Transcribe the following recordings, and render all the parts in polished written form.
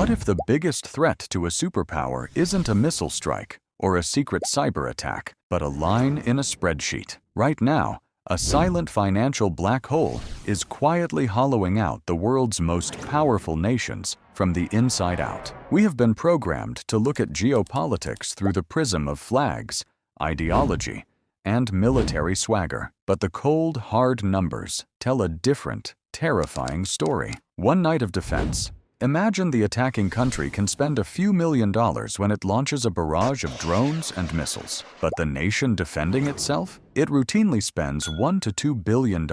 What if the biggest threat to a superpower isn't a missile strike or a secret cyber attack, but a line in a spreadsheet? Right now, a silent financial black hole is quietly hollowing out the world's most powerful nations from the inside out. We have been programmed to look at geopolitics through the prism of flags, ideology, and military swagger. But the cold, hard numbers tell a different, terrifying story. One night of defense. Imagine the attacking country can spend a few $1,000,000 when it launches a barrage of drones and missiles. But the nation defending itself? It routinely spends $1 to $2 billion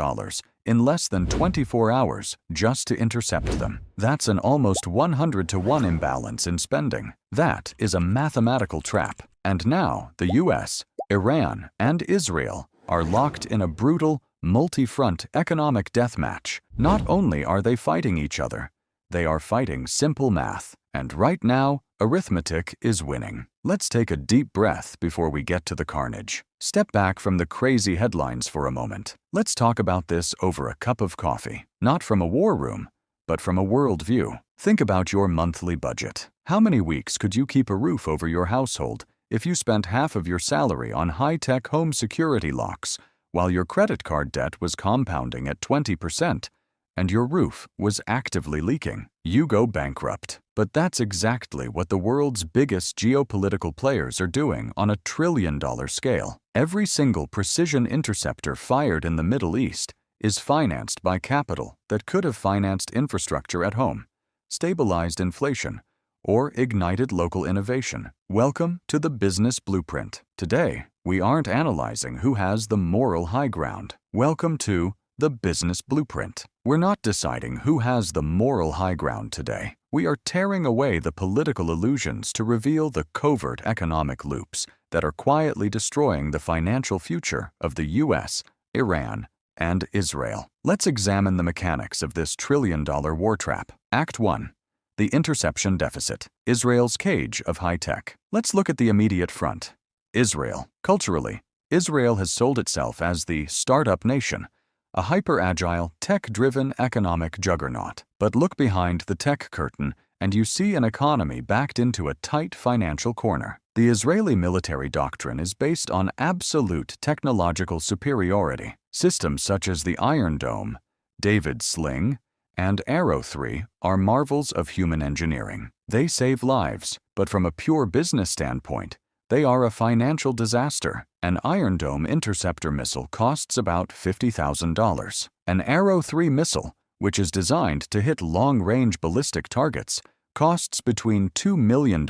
in less than 24 hours just to intercept them. That's an almost 100-to-1 imbalance in spending. That is a mathematical trap. And now the US, Iran, and Israel are locked in a brutal, multi-front economic deathmatch. Not only are they fighting each other, they are fighting simple math, and right now, arithmetic is winning. Let's take a deep breath before we get to the carnage. Step back from the crazy headlines for a moment. Let's talk about this over a cup of coffee. Not from a war room, but from a world view. Think about your monthly budget. How many weeks could you keep a roof over your household if you spent half of your salary on high-tech home security locks, while your credit card debt was compounding at 20%? And your roof was actively leaking? You go bankrupt. But that's exactly what the world's biggest geopolitical players are doing on a trillion-dollar scale. Every single precision interceptor fired in the Middle East is financed by capital that could have financed infrastructure at home, stabilized inflation, or ignited local innovation. Welcome to the business blueprint. Today, we aren't analyzing who has the moral high ground. Welcome to the business blueprint. We're not deciding who has the moral high ground today. We are tearing away the political illusions to reveal the covert economic loops that are quietly destroying the financial future of the US, Iran, and Israel. Let's examine the mechanics of this trillion-dollar war trap. Act 1. The interception deficit. Israel's cage of high tech. Let's look at the immediate front. Israel. Culturally, Israel has sold itself as the startup nation, a hyper-agile, tech-driven economic juggernaut. But look behind the tech curtain and you see an economy backed into a tight financial corner. The Israeli military doctrine is based on absolute technological superiority. Systems such as the Iron Dome, David's Sling, and Arrow 3 are marvels of human engineering. They save lives, but from a pure business standpoint, they are a financial disaster. An Iron Dome interceptor missile costs about $50,000. An Arrow 3 missile, which is designed to hit long-range ballistic targets, costs between $2 million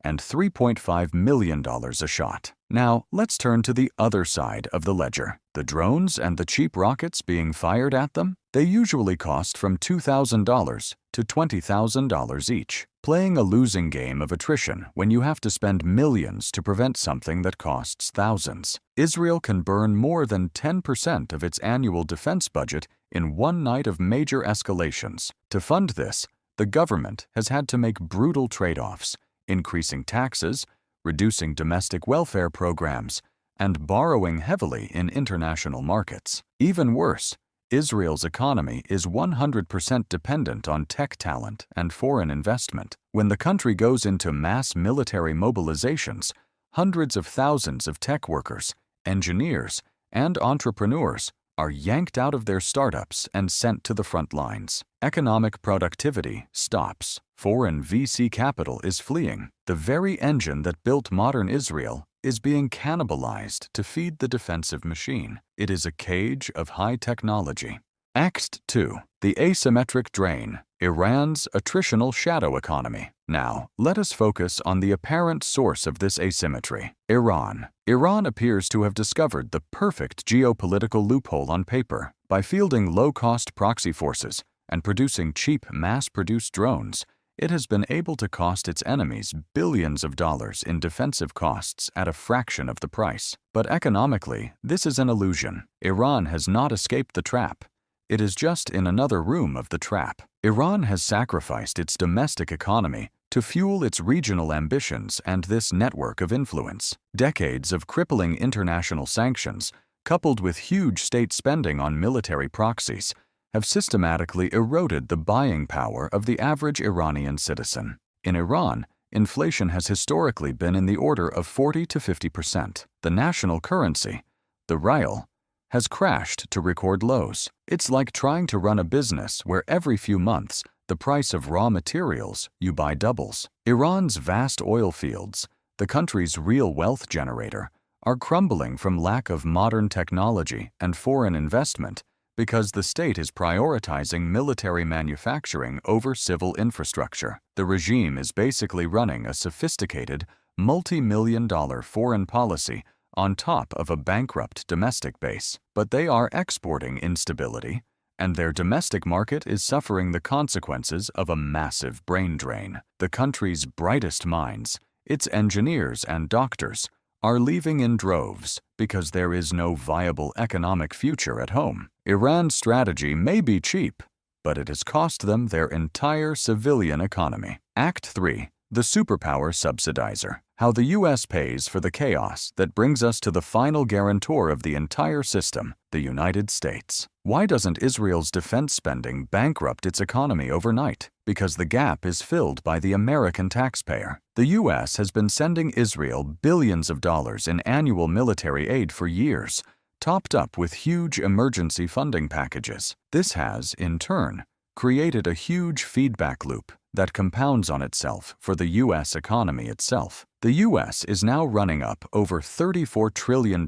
and $3.5 million a shot. Now, let's turn to the other side of the ledger. The drones and the cheap rockets being fired at them, they usually cost from $2,000 to $20,000 each. Playing a losing game of attrition when you have to spend millions to prevent something that costs thousands. Israel can burn more than 10% of its annual defense budget in one night of major escalations. To fund this, the government has had to make brutal trade-offs, increasing taxes, reducing domestic welfare programs, and borrowing heavily in international markets. Even worse, Israel's economy is 100% dependent on tech talent and foreign investment. When the country goes into mass military mobilizations, hundreds of thousands of tech workers, engineers, and entrepreneurs are yanked out of their startups and sent to the front lines. Economic productivity stops. Foreign VC capital is fleeing. The very engine that built modern Israel is being cannibalized to feed the defensive machine. It is a cage of high technology. Act 2. The asymmetric drain. Iran's attritional shadow economy. Now, let us focus on the apparent source of this asymmetry. Iran. Iran appears to have discovered the perfect geopolitical loophole on paper. By fielding low-cost proxy forces and producing cheap, mass-produced drones, it has been able to cost its enemies billions of dollars in defensive costs at a fraction of the price. But economically, this is an illusion. Iran has not escaped the trap. It is just in another room of the trap. Iran has sacrificed its domestic economy to fuel its regional ambitions and this network of influence. Decades of crippling international sanctions, coupled with huge state spending on military proxies, have systematically eroded the buying power of the average Iranian citizen. In Iran, inflation has historically been in the order of 40 to 50%. The national currency, the rial, has crashed to record lows. It's like trying to run a business where every few months the price of raw materials you buy doubles. Iran's vast oil fields, the country's real wealth generator, are crumbling from lack of modern technology and foreign investment because the state is prioritizing military manufacturing over civil infrastructure. The regime is basically running a sophisticated, multi-million-dollar foreign policy on top of a bankrupt domestic base. But they are exporting instability, and their domestic market is suffering the consequences of a massive brain drain. The country's brightest minds, its engineers and doctors, are leaving in droves because there is no viable economic future at home. Iran's strategy may be cheap, but it has cost them their entire civilian economy. Act 3. The Superpower Subsidizer. How the U.S. pays for the chaos that brings us to the final guarantor of the entire system, the United States. Why doesn't Israel's defense spending bankrupt its economy overnight? Because the gap is filled by the American taxpayer. The U.S. has been sending Israel billions of dollars in annual military aid for years, topped up with huge emergency funding packages. This has, in turn, created a huge feedback loop that compounds on itself for the U.S. economy itself. The U.S. is now running up over $34 trillion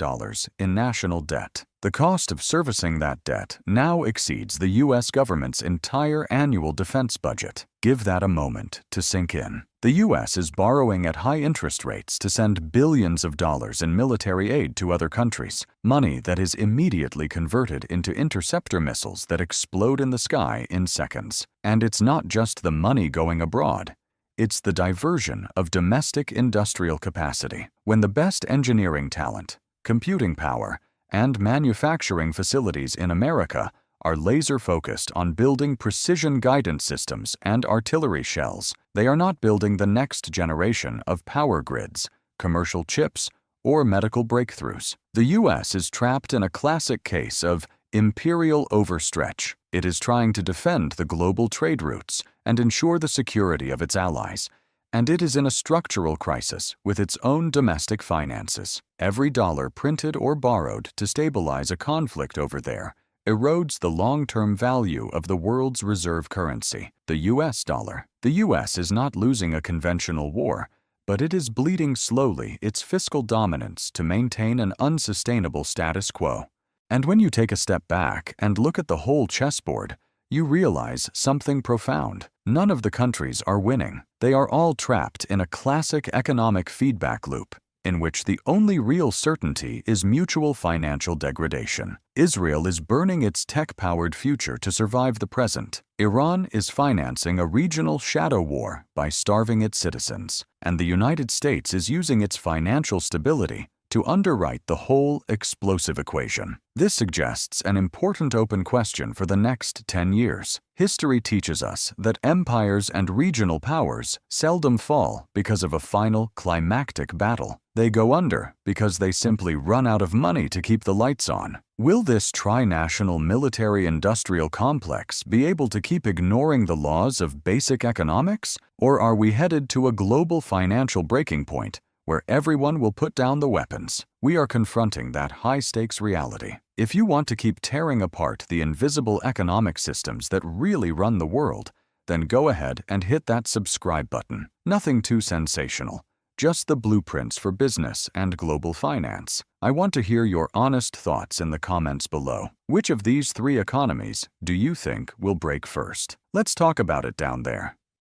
in national debt. The cost of servicing that debt now exceeds the U.S. government's entire annual defense budget. Give that a moment to sink in. The U.S. is borrowing at high interest rates to send billions of dollars in military aid to other countries, money that is immediately converted into interceptor missiles that explode in the sky in seconds. And it's not just the money going abroad. It's the diversion of domestic industrial capacity. When the best engineering talent, computing power, and manufacturing facilities in America are laser-focused on building precision guidance systems and artillery shells, they are not building the next generation of power grids, commercial chips, or medical breakthroughs. The U.S. is trapped in a classic case of imperial overstretch. It is trying to defend the global trade routes and ensure the security of its allies, and it is in a structural crisis with its own domestic finances. Every dollar printed or borrowed to stabilize a conflict over there erodes the long-term value of the world's reserve currency, the U.S. dollar. The U.S. is not losing a conventional war, but it is bleeding slowly its fiscal dominance to maintain an unsustainable status quo. And when you take a step back and look at the whole chessboard, you realize something profound. None of the countries are winning. They are all trapped in a classic economic feedback loop, in which the only real certainty is mutual financial degradation. Israel is burning its tech-powered future to survive the present. Iran is financing a regional shadow war by starving its citizens. And the United States is using its financial stability to underwrite the whole explosive equation. This suggests an important open question for the next 10 years. History teaches us that empires and regional powers seldom fall because of a final climactic battle. They go under because they simply run out of money to keep the lights on. Will this tri-national military-industrial complex be able to keep ignoring the laws of basic economics? Or are we headed to a global financial breaking point where everyone will put down the weapons? We are confronting that high-stakes reality. If you want to keep tearing apart the invisible economic systems that really run the world, then go ahead and hit that subscribe button. Nothing too sensational, just the blueprints for business and global finance. I want to hear your honest thoughts in the comments below. Which of these three economies do you think will break first? Let's talk about it down there.